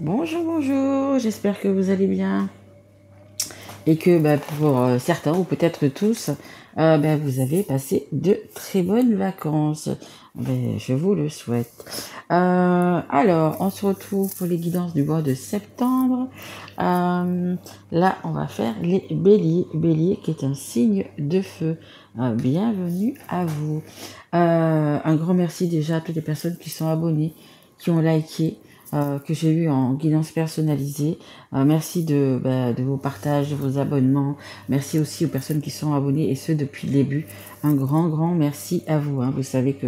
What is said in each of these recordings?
Bonjour, bonjour, j'espère que vous allez bien et que pour certains ou peut-être tous, vous avez passé de très bonnes vacances. Je vous le souhaite. Alors, on se retrouve pour les guidances du mois de septembre. Là, on va faire les béliers. Bélier qui est un signe de feu. Bienvenue à vous. Un grand merci déjà à toutes les personnes qui sont abonnées, qui ont liké, que j'ai eu en guidance personnalisée. Merci de vos partages, de vos abonnements. Merci aussi aux personnes qui sont abonnées et ce depuis le début. Un grand merci à vous. Vous savez que,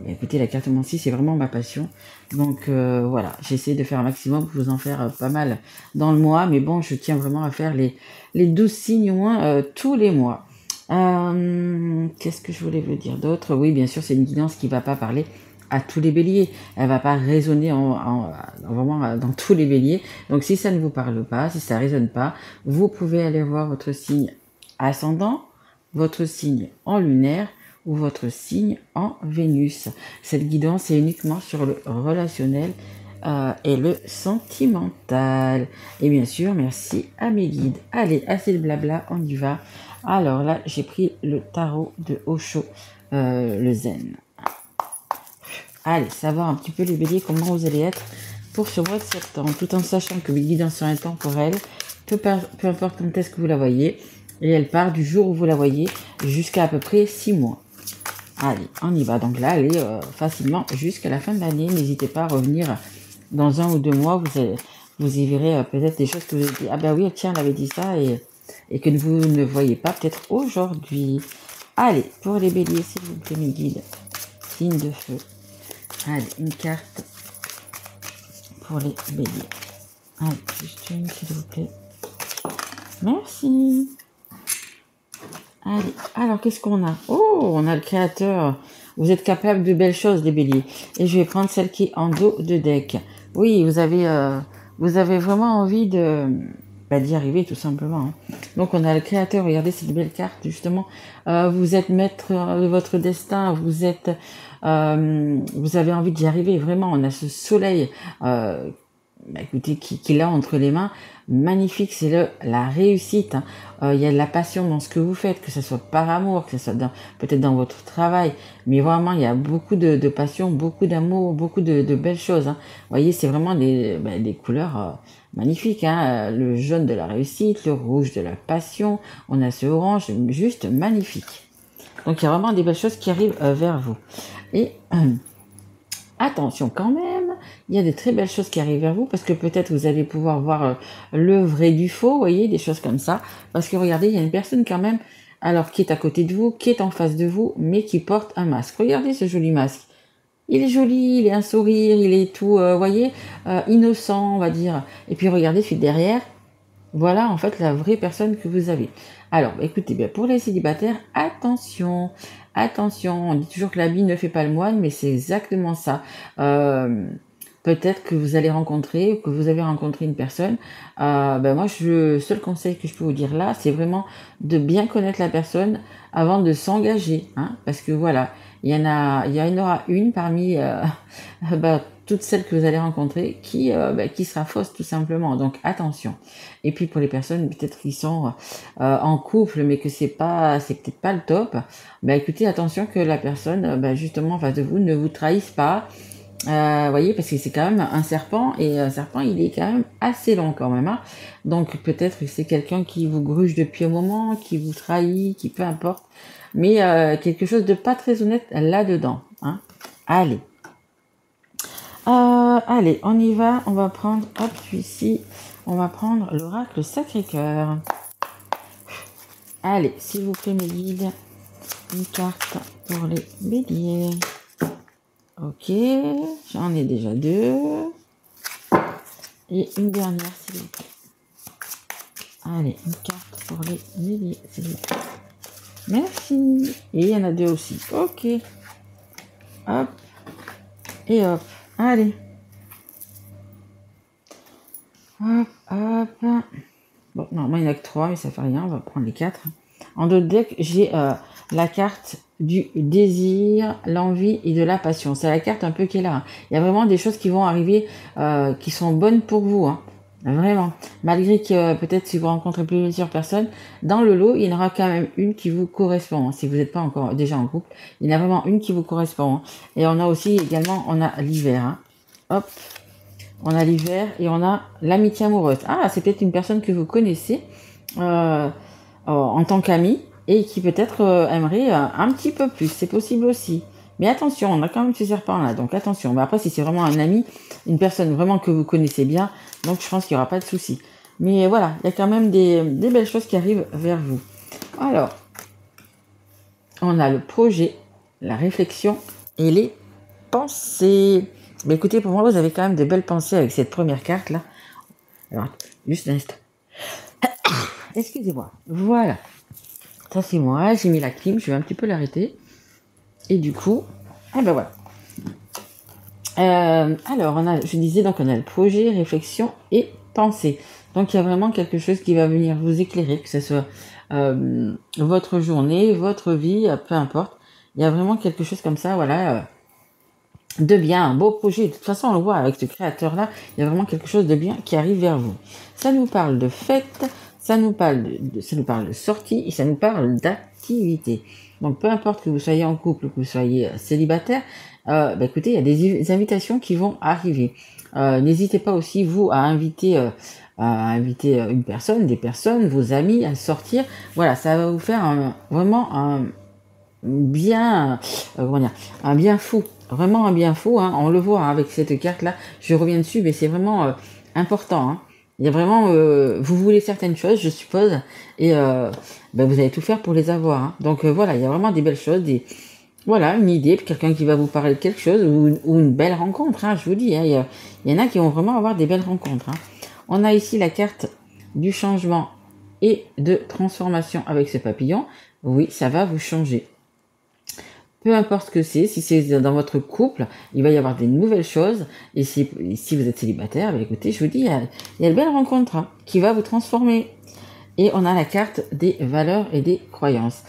écoutez, la cartomancie, c'est vraiment ma passion. Donc voilà, j'essaie de faire un maximum pour vous en faire pas mal dans le mois. Mais bon, je tiens vraiment à faire les 12 signes au moins tous les mois. Qu'est-ce que je voulais vous dire d'autre? Oui, bien sûr, c'est une guidance qui ne va pas parler à tous les béliers. Elle va pas résonner vraiment dans tous les béliers. Donc si ça ne vous parle pas, si ça ne résonne pas, vous pouvez aller voir votre signe ascendant, votre signe en lunaire ou votre signe en Vénus. Cette guidance est uniquement sur le relationnel et le sentimental. Et bien sûr, merci à mes guides. Allez, assez de blabla, on y va. Alors là, j'ai pris le tarot de Osho, le Zen. Allez, savoir un petit peu les béliers, comment vous allez être pour ce mois de septembre, tout en sachant que les guidances sont intemporelles, peu importe quand est-ce que vous la voyez, et elle part du jour où vous la voyez jusqu'à peu près 6 mois. Allez, on y va. Donc là, allez facilement jusqu'à la fin de l'année. N'hésitez pas à revenir dans 1 ou 2 mois. Vous y verrez peut-être des choses que vous avez dit. Ah ben oui, tiens, elle avait dit ça et que vous ne voyez pas peut-être aujourd'hui. Allez, pour les béliers, s'il vous plaît, mes guides. Signe de feu. Allez, une carte pour les béliers. Allez, juste une, s'il vous plaît. Merci. Allez, alors qu'est-ce qu'on a? Oh, on a le créateur. Vous êtes capable de belles choses, les béliers. Et je vais prendre celle qui est en dos de deck. Oui, vous avez vraiment envie d'y arriver, tout simplement. Donc, on a le créateur. Regardez cette belle carte, justement. Vous êtes maître de votre destin. Vous avez envie d'y arriver, vraiment. On a ce soleil écoutez, qu'il a entre les mains, magnifique, c'est la réussite. Il y a de la passion dans ce que vous faites, que ce soit par amour, que ce soit peut-être dans votre travail, mais vraiment, il y a beaucoup de passion, beaucoup d'amour, beaucoup de belles choses. Vous voyez, c'est vraiment des couleurs magnifiques. Le jaune de la réussite, le rouge de la passion, on a ce orange, juste magnifique. Donc, il y a vraiment des belles choses qui arrivent vers vous. Et attention quand même, il y a de très belles choses qui arrivent vers vous parce que peut-être vous allez pouvoir voir le vrai du faux, vous voyez, des choses comme ça. Parce que regardez, il y a une personne quand même, alors qui est à côté de vous, qui est en face de vous, mais qui porte un masque. Regardez ce joli masque. Il est joli, il a un sourire, il est tout, voyez, innocent, on va dire. Et puis regardez, celui derrière, voilà en fait la vraie personne que vous avez. Alors, écoutez, bien pour les célibataires, attention, attention. On dit toujours que l'habit ne fait pas le moine, mais c'est exactement ça. Peut-être que vous allez rencontrer, ou que vous avez rencontré une personne. Moi, le seul conseil que je peux vous dire là, c'est vraiment de bien connaître la personne avant de s'engager, parce que voilà, il y en aura une parmi toutes celles que vous allez rencontrer qui sera fausse tout simplement. Donc attention. Et puis pour les personnes peut-être qui sont en couple mais que c'est peut-être pas le top, écoutez, attention que la personne justement en face de vous ne vous trahisse pas. Voyez, parce que c'est quand même un serpent et un serpent il est quand même assez long quand même. Donc peut-être que c'est quelqu'un qui vous gruge depuis un moment, qui vous trahit, qui peu importe, mais quelque chose de pas très honnête là-dedans. Allez. Allez, on y va. On va prendre, hop, celui-ci. On va prendre l'oracle Sacré-Cœur. Allez, s'il vous plaît, mes guides, une carte pour les béliers. Ok, j'en ai déjà 2. Et une dernière, s'il vous plaît. Allez, une carte pour les béliers, s'il vous plaît. Merci. Et il y en a 2 aussi. Ok. Hop. Et hop. Allez. Hop, hop. Bon, normalement, il n'y en a que 3, mais ça fait rien. On va prendre les 4. En dos de deck, j'ai la carte du désir, l'envie et de la passion. C'est la carte un peu qui est là, hein. Il y a vraiment des choses qui vont arriver, qui sont bonnes pour vous, hein. Vraiment. Malgré que peut-être si vous rencontrez plusieurs personnes, dans le lot, il y en aura quand même une qui vous correspond, hein. Si vous n'êtes pas encore déjà en couple, il y en a vraiment une qui vous correspond, hein. Et on a aussi également, on a l'hiver, hein. Hop, on a l'hiver et on a l'amitié amoureuse. Ah, c'est peut-être une personne que vous connaissez en tant qu'ami et qui peut-être aimerait un petit peu plus. C'est possible aussi. Mais attention, on a quand même ce serpent là, donc attention. Mais après, si c'est vraiment un ami, une personne vraiment que vous connaissez bien, donc je pense qu'il n'y aura pas de souci. Mais voilà, il y a quand même des belles choses qui arrivent vers vous. Alors, on a le projet, la réflexion et les pensées. Mais écoutez, pour moi, vous avez quand même de belles pensées avec cette première carte là. Alors, juste un instant. Excusez-moi. Voilà. Ça, c'est moi. J'ai mis la clim. Je vais un petit peu l'arrêter. Et du coup, eh ben voilà. Alors, je disais, donc, on a le projet, réflexion et pensée. Donc, il y a vraiment quelque chose qui va venir vous éclairer, que ce soit votre journée, votre vie, peu importe. Il y a vraiment quelque chose comme ça, voilà, de bien, un beau projet. De toute façon, on le voit avec ce créateur-là, il y a vraiment quelque chose de bien qui arrive vers vous. Ça nous parle de fête, ça nous parle de sortie et ça nous parle d'activité. Donc, peu importe que vous soyez en couple ou que vous soyez célibataire, écoutez, il y a des invitations qui vont arriver. N'hésitez pas aussi, vous, à inviter une personne, des personnes, vos amis à sortir. Voilà, ça va vous faire vraiment un bien, un bien fou. Vraiment un bien fou, hein. On le voit hein, avec cette carte-là. Je reviens dessus, mais c'est vraiment important, hein. Il y a vraiment, vous voulez certaines choses, je suppose, et vous allez tout faire pour les avoir, hein. Donc voilà, il y a vraiment des belles choses, voilà, une idée, quelqu'un qui va vous parler de quelque chose, ou une belle rencontre, hein, je vous dis, hein, il y en a qui vont vraiment avoir des belles rencontres, hein. On a ici la carte du changement et de transformation avec ce papillon. Oui, ça va vous changer. Peu importe ce que c'est, si c'est dans votre couple, il va y avoir des nouvelles choses. Et si vous êtes célibataire, écoutez, je vous dis, il y a une belle rencontre hein, qui va vous transformer. Et on a la carte des valeurs et des croyances.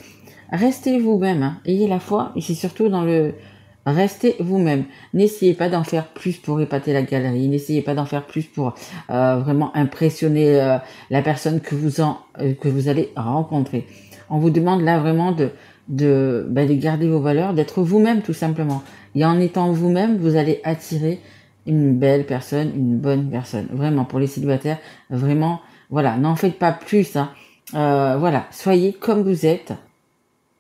Restez vous-même, hein, ayez la foi, et c'est surtout dans le restez vous-même. N'essayez pas d'en faire plus pour épater la galerie, n'essayez pas d'en faire plus pour vraiment impressionner la personne que vous allez rencontrer. On vous demande là vraiment de garder vos valeurs, d'être vous-même tout simplement. Et en étant vous-même, vous allez attirer une belle personne, une bonne personne. Vraiment, pour les célibataires, vraiment, voilà, n'en faites pas plus, hein. Voilà, soyez comme vous êtes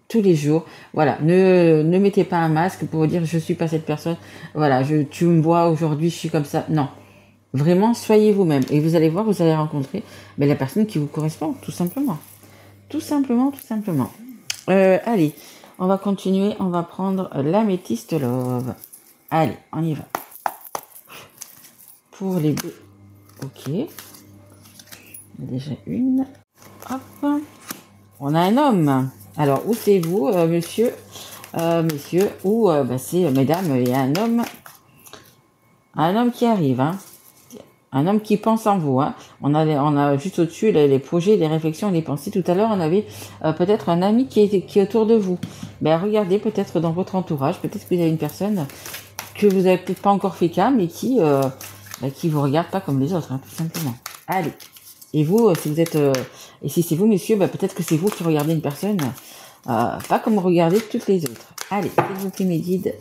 tous les jours. Voilà, ne mettez pas un masque pour dire je suis pas cette personne. Voilà, tu me vois aujourd'hui, je suis comme ça. Non, vraiment, soyez vous-même. Et vous allez voir, vous allez rencontrer la personne qui vous correspond, tout simplement. Tout simplement, tout simplement. Allez, on va continuer. On va prendre l'améthyste love. Allez, on y va. Pour les deux. Ok. Il y a déjà une. Hop. On a un homme. Alors, où c'est vous, monsieur, ou c'est mesdames, il y a un homme qui arrive, hein. Un homme qui pense en vous, hein. On a juste au-dessus les projets, les réflexions, les pensées. Tout à l'heure, on avait peut-être un ami qui est autour de vous. Regardez peut-être dans votre entourage, peut-être que vous avez une personne que vous avez peut-être pas encore fait cas, mais qui vous regarde pas comme les autres, hein, tout simplement. Allez. Et vous, si vous êtes, et si c'est vous, monsieur, peut-être que c'est vous qui regardez une personne, pas comme regardez toutes les autres. Allez, s'il vous plaît, mes guides,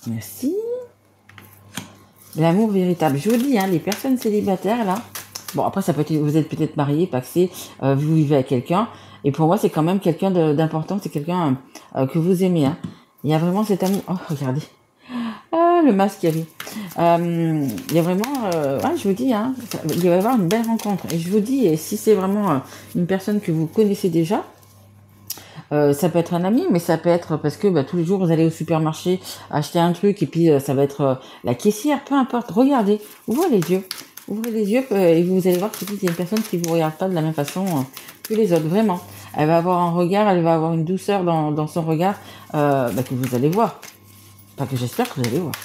merci. L'amour véritable. Je vous dis, hein, les personnes célibataires, là, bon, après, ça peut être, vous êtes peut-être marié, paxé, vous vivez avec quelqu'un, et pour moi, c'est quand même quelqu'un d'important, c'est quelqu'un que vous aimez, hein. Il y a vraiment cet amour. Oh, regardez. Ah, le masque qu'il y avait. Il y a vraiment, je vous dis, hein, il va y avoir une belle rencontre. Et je vous dis, et si c'est vraiment une personne que vous connaissez déjà, ça peut être un ami, mais ça peut être parce que tous les jours vous allez au supermarché acheter un truc et puis ça va être la caissière, peu importe. Regardez, ouvrez les yeux et vous allez voir que c'est une personne qui vous regarde pas de la même façon que les autres, vraiment. Elle va avoir un regard, elle va avoir une douceur dans son regard que vous allez voir. Enfin, que j'espère que vous allez voir.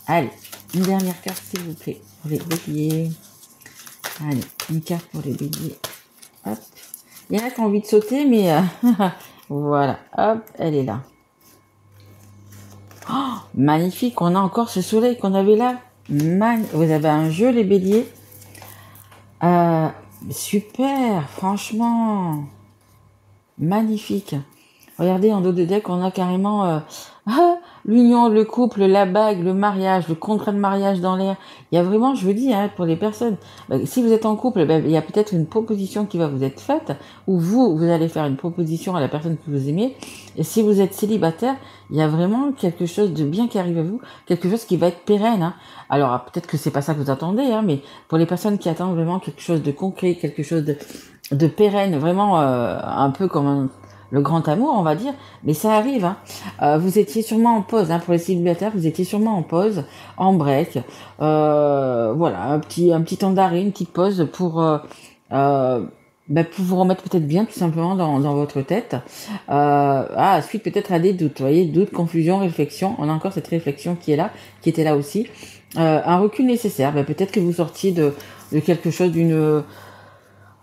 Allez, une dernière carte s'il vous plaît pour les béliers. Allez, une carte pour les béliers. Hop. Il y en a qui ont envie de sauter, mais Voilà, hop, elle est là. Magnifique, on a encore ce soleil qu'on avait là. Vous avez un jeu, les béliers. Euh, Super, franchement. Magnifique. Regardez, en dos de deck, on a carrément l'union, le couple, la bague, le mariage, le contrat de mariage dans l'air. Il y a vraiment, je vous dis, hein, pour les personnes, si vous êtes en couple, il y a peut-être une proposition qui va vous être faite, ou vous allez faire une proposition à la personne que vous aimez. Et si vous êtes célibataire, il y a vraiment quelque chose de bien qui arrive à vous, quelque chose qui va être pérenne. Hein. Alors, peut-être que c'est pas ça que vous attendez, hein, mais pour les personnes qui attendent vraiment quelque chose de concret, quelque chose de pérenne, vraiment un peu comme le grand amour, on va dire, mais ça arrive. Hein. Vous étiez sûrement en pause, hein, pour les célibataires, vous étiez sûrement en pause, en break, voilà, un petit temps d'arrêt, une petite pause pour vous remettre peut-être bien, tout simplement, dans votre tête. Suite peut-être à des doutes, vous voyez, doutes, confusion, réflexion, on a encore cette réflexion qui est là, qui était là aussi. Un recul nécessaire, peut-être que vous sortiez de quelque chose d'une...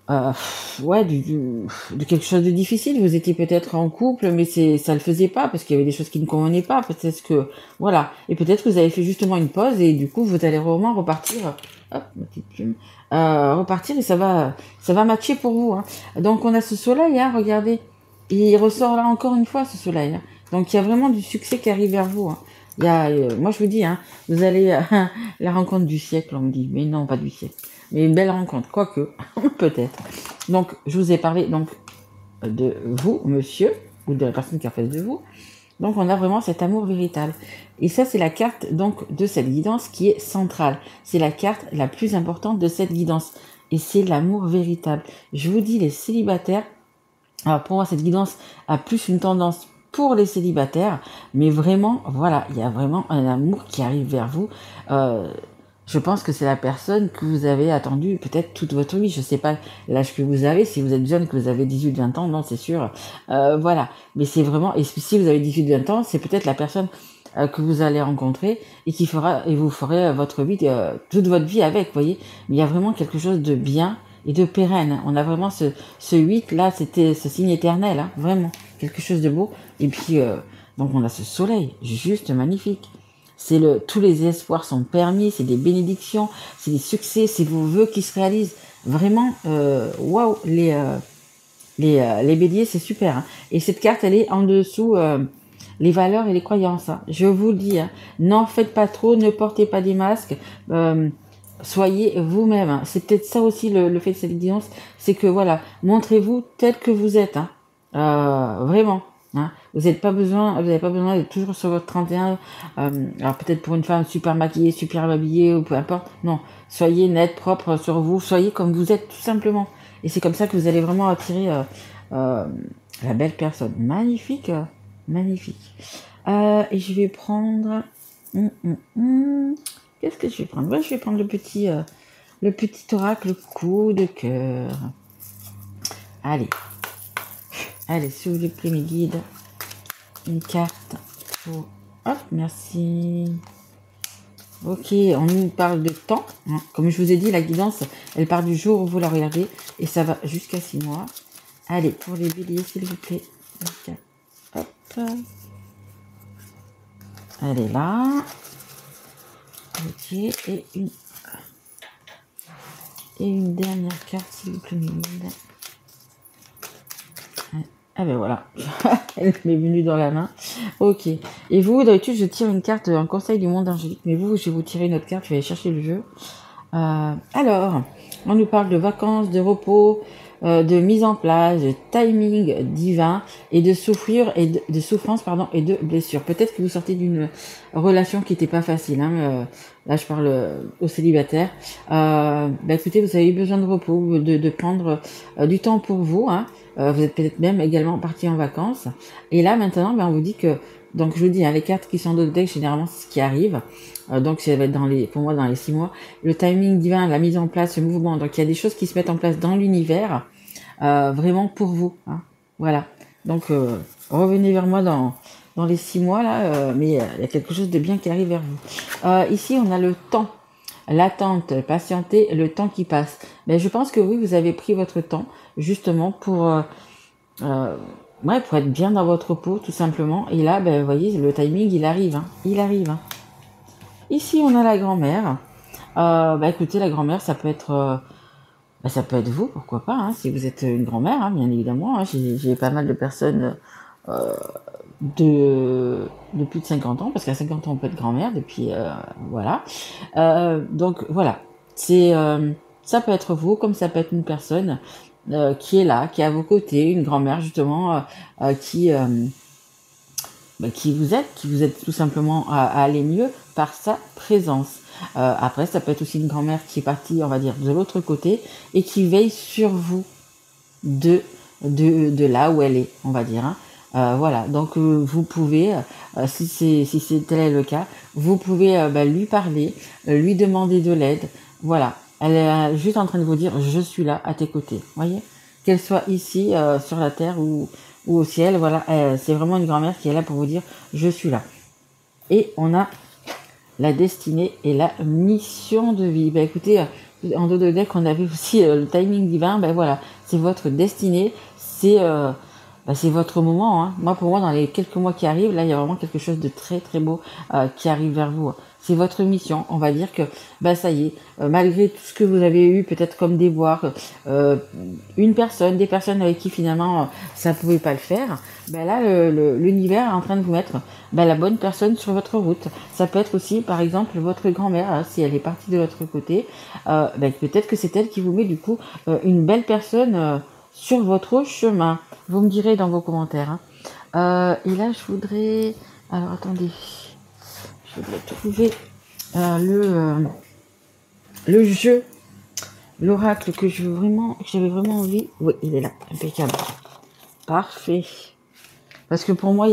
de quelque chose de difficile. Vous étiez peut-être en couple, mais ça le faisait pas parce qu'il y avait des choses qui ne convenaient pas. Peut-être que, voilà. Et peut-être que vous avez fait justement une pause et du coup, vous allez vraiment repartir. Hop, ma petite plume. Repartir et ça va matcher pour vous. Hein. Donc, on a ce soleil, hein, regardez. Il ressort là encore une fois, ce soleil. Hein. Donc, il y a vraiment du succès qui arrive vers vous. Hein. Il y a, moi, je vous dis, hein, vous allez la rencontre du siècle, on me dit. Mais non, pas du siècle. Mais une belle rencontre, quoique, peut-être. Donc, je vous ai parlé donc de vous, monsieur, ou de la personne qui est en face de vous. Donc, on a vraiment cet amour véritable. Et ça, c'est la carte donc de cette guidance qui est centrale. C'est la carte la plus importante de cette guidance. Et c'est l'amour véritable. Je vous dis, les célibataires, alors pour moi, cette guidance a plus une tendance pour les célibataires, mais vraiment, voilà, il y a vraiment un amour qui arrive vers vous. Je pense que c'est la personne que vous avez attendue peut-être toute votre vie. Je sais pas l'âge que vous avez, si vous êtes jeune, que vous avez 18-20 ans, non, c'est sûr. Voilà. Mais c'est vraiment, et si vous avez 18-20 ans, c'est peut-être la personne que vous allez rencontrer et vous ferez votre vie, toute votre vie avec, vous voyez. Mais il y a vraiment quelque chose de bien et de pérenne. On a vraiment ce 8, là, c'était ce signe éternel, hein, vraiment. Quelque chose de beau. Et puis, donc on a ce soleil, juste magnifique. Tous les espoirs sont permis, c'est des bénédictions, c'est des succès, c'est vos vœux qui se réalisent. Vraiment, waouh, les béliers, c'est super. Hein. Et cette carte, elle est en dessous les valeurs et les croyances. Hein. Je vous le dis, hein, n'en faites pas trop, ne portez pas des masques, soyez vous-même. Hein. C'est peut-être ça aussi le fait de cette guidance, c'est que voilà, montrez-vous tel que vous êtes. Hein. Vraiment. Hein. Vous n'avez pas besoin d'être toujours sur votre 31. Alors peut-être pour une femme super maquillée, super habillée ou peu importe. Non, soyez net, propre sur vous, soyez comme vous êtes tout simplement. Et c'est comme ça que vous allez vraiment attirer la belle personne. Magnifique, magnifique. Et je vais prendre. Qu'est-ce que je vais prendre? Je vais prendre le petit oracle coup de cœur. Allez, s'il vous plaît, mes guides, une carte pour... Hop, merci. Ok, on nous parle de temps. Hein. Comme je vous ai dit, la guidance, elle part du jour où vous la regardez et ça va jusqu'à 6 mois. Allez, pour les béliers, s'il vous plaît. Une carte. Hop. Elle est là. Ok, et une dernière carte, s'il vous plaît, mes guides. Ah ben voilà, elle m'est venue dans la main. Ok. Et vous, d'habitude, je tire une carte, un conseil du monde angélique. Mais vous, je vais vous tirer une autre carte, je vais aller chercher le jeu. Alors, on nous parle de vacances, de repos, de mise en place, de timing divin et de souffrir et de souffrance et de blessures. Peut-être que vous sortez d'une relation qui n'était pas facile. Hein, là, je parle aux célibataires. Écoutez, vous avez eu besoin de repos, de prendre du temps pour vous. Hein. Vous êtes peut-être même également parti en vacances. Et là, maintenant, on vous dit que, donc je vous dis, hein, les cartes qui sont de deck, généralement, c'est ce qui arrive. Donc ça va être pour moi dans les 6 mois. Le timing divin, la mise en place, le mouvement. Donc il y a des choses qui se mettent en place dans l'univers, vraiment pour vous. Hein. Voilà. Donc revenez vers moi dans les 6 mois là, mais il y a quelque chose de bien qui arrive vers vous. Ici on a le temps, l'attente, patienter, le temps qui passe. Mais je pense que oui, vous avez pris votre temps justement pour Ouais, pour être bien dans votre peau, tout simplement. Et là, ben, vous voyez, le timing, il arrive, hein. Il arrive, hein. Ici, on a la grand-mère. Bah écoutez, la grand-mère, ça peut être vous, pourquoi pas, hein, si vous êtes une grand-mère, hein, bien évidemment. Hein. J'ai pas mal de personnes euh, de plus de 50 ans, parce qu'à 50 ans, on peut être grand-mère, depuis, voilà. Donc voilà, ça peut être vous, comme ça peut être une personne qui est là, qui est à vos côtés, une grand-mère justement, qui vous aide tout simplement à aller mieux par sa présence. Après, ça peut être aussi une grand-mère qui est partie, on va dire, de l'autre côté et qui veille sur vous de, de là où elle est, on va dire. Hein. Voilà, donc vous pouvez, si c'est tel est le cas, vous pouvez lui parler, lui demander de l'aide. Voilà, elle est juste en train de vous dire, je suis là à tes côtés. Voyez, qu'elle soit ici sur la terre ou au ciel, voilà, c'est vraiment une grand-mère qui est là pour vous dire, je suis là. Et on a la destinée et la mission de vie. Ben écoutez, en dos de deck, on avait aussi le timing divin. Ben voilà, c'est votre destinée, c'est votre moment. Hein. Moi, pour moi, dans les quelques mois qui arrivent, là, il y a vraiment quelque chose de très très beau qui arrive vers vous. C'est votre mission. On va dire que, ben ça y est, malgré tout ce que vous avez eu, peut-être comme déboire, des personnes avec qui finalement ça pouvait pas le faire. Ben là, l'univers est en train de vous mettre la bonne personne sur votre route. Ça peut être aussi, par exemple, votre grand-mère, hein, si elle est partie de l'autre côté, peut-être que c'est elle qui vous met du coup une belle personne sur votre chemin. Vous me direz dans vos commentaires. Hein. Et là, je voudrais... Alors, attendez. Je voudrais trouver le jeu, l'oracle que j'avais vraiment envie. Oui, il est là, impeccable. Parfait. Parce que pour moi,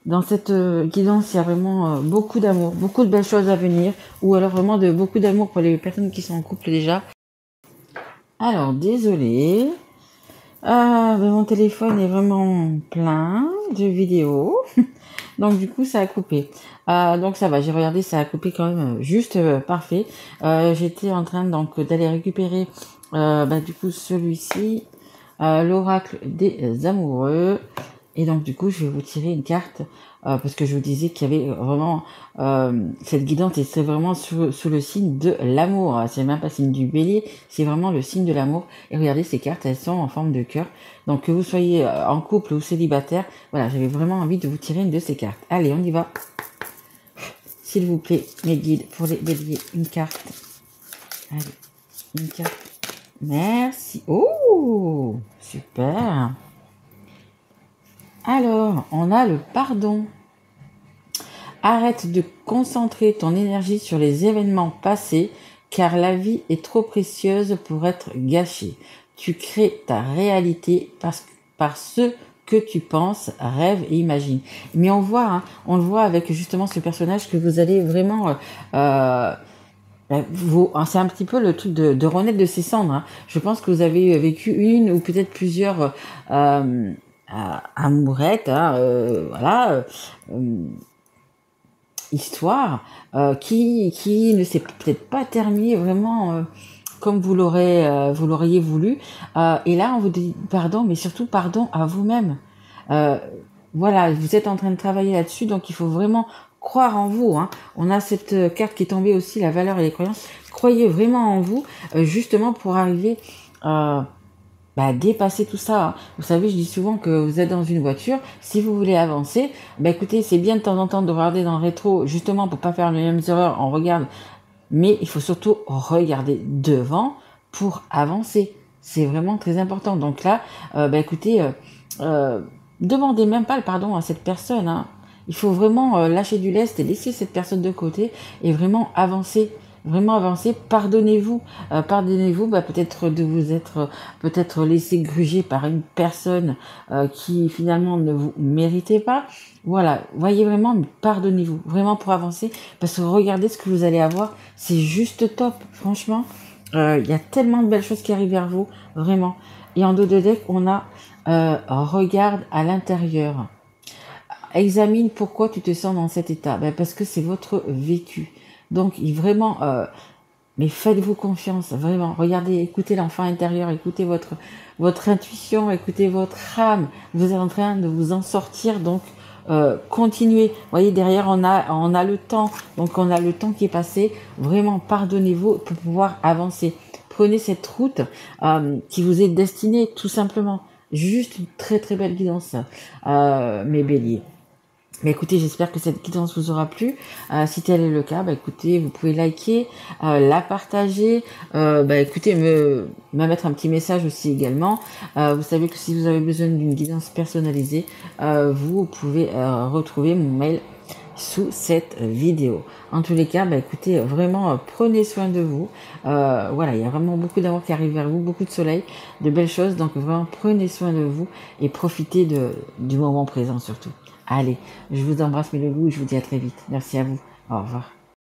dans cette guidance, il y a vraiment beaucoup d'amour, beaucoup de belles choses à venir, ou alors vraiment beaucoup d'amour pour les personnes qui sont en couple déjà. Alors, désolé. Mon téléphone est vraiment plein de vidéos. Donc du coup, ça a coupé. Donc ça va, j'ai regardé, ça a coupé quand même juste parfait. J'étais en train donc d'aller récupérer du coup celui-ci, l'oracle des amoureux. Et donc du coup, je vais vous tirer une carte parce que je vous disais qu'il y avait vraiment cette guidance et c'est vraiment sous le signe de l'amour. C'est même pas le signe du bélier, c'est vraiment le signe de l'amour. Et regardez, ces cartes, elles sont en forme de cœur. Donc que vous soyez en couple ou célibataire, voilà, j'avais vraiment envie de vous tirer une de ces cartes. Allez, on y va. S'il vous plaît, mes guides, pour les béliers, une carte. Allez, une carte. Merci. Oh, super. Alors, on a le pardon. Arrête de concentrer ton énergie sur les événements passés, car la vie est trop précieuse pour être gâchée. Tu crées ta réalité par ce que tu penses, rêves et imagines. Mais on le voit avec justement ce personnage que vous allez vraiment... c'est un petit peu le truc de renaître de ses cendres. Hein. Je pense que vous avez vécu une ou peut-être plusieurs amourettes, hein, voilà, histoire qui ne s'est peut-être pas terminée vraiment comme vous l'auriez voulu. Et là, on vous dit pardon, mais surtout pardon à vous-même. Euh, voilà, vous êtes en train de travailler là-dessus, donc il faut vraiment croire en vous. Hein. On a cette carte qui est tombée aussi, la valeur et les croyances. Croyez vraiment en vous, justement pour arriver dépasser tout ça. Hein. Vous savez, je dis souvent que vous êtes dans une voiture, si vous voulez avancer, écoutez, c'est bien de temps en temps de regarder dans le rétro, justement pour pas faire les mêmes erreurs, on regarde, mais il faut surtout regarder devant pour avancer. C'est vraiment très important. Donc là, écoutez, demandez même pas le pardon à cette personne. Hein. Il faut vraiment lâcher du lest et laisser cette personne de côté et vraiment avancer. Vraiment avancer, pardonnez-vous, peut-être de vous être peut-être laissé gruger par une personne qui finalement ne vous méritait pas. Voilà, voyez vraiment, pardonnez-vous, vraiment pour avancer, parce que regardez ce que vous allez avoir, c'est juste top, franchement. Il y a tellement de belles choses qui arrivent vers vous, vraiment. Et en dos de deck, on a regarde à l'intérieur. Examine pourquoi tu te sens dans cet état. Parce que c'est votre vécu. Donc, vraiment, mais faites-vous confiance, vraiment. Regardez, écoutez l'enfant intérieur, écoutez votre intuition, écoutez votre âme. Vous êtes en train de vous en sortir, donc continuez. Vous voyez, derrière, on a le temps, donc on a le temps qui est passé. Vraiment, pardonnez-vous pour pouvoir avancer. Prenez cette route qui vous est destinée, tout simplement. Juste une très très belle guidance, mes béliers. Mais écoutez, j'espère que cette guidance vous aura plu. Si tel est le cas, bah écoutez, vous pouvez liker, la partager, écoutez, me mettre un petit message aussi également. Vous savez que si vous avez besoin d'une guidance personnalisée, vous pouvez retrouver mon mail sous cette vidéo. En tous les cas, bah écoutez, vraiment prenez soin de vous. Voilà, il y a vraiment beaucoup d'amour qui arrive vers vous, beaucoup de soleil, de belles choses. Donc vraiment prenez soin de vous et profitez du moment présent surtout. Allez, je vous embrasse mes loulous, je vous dis à très vite. Merci à vous. Au revoir.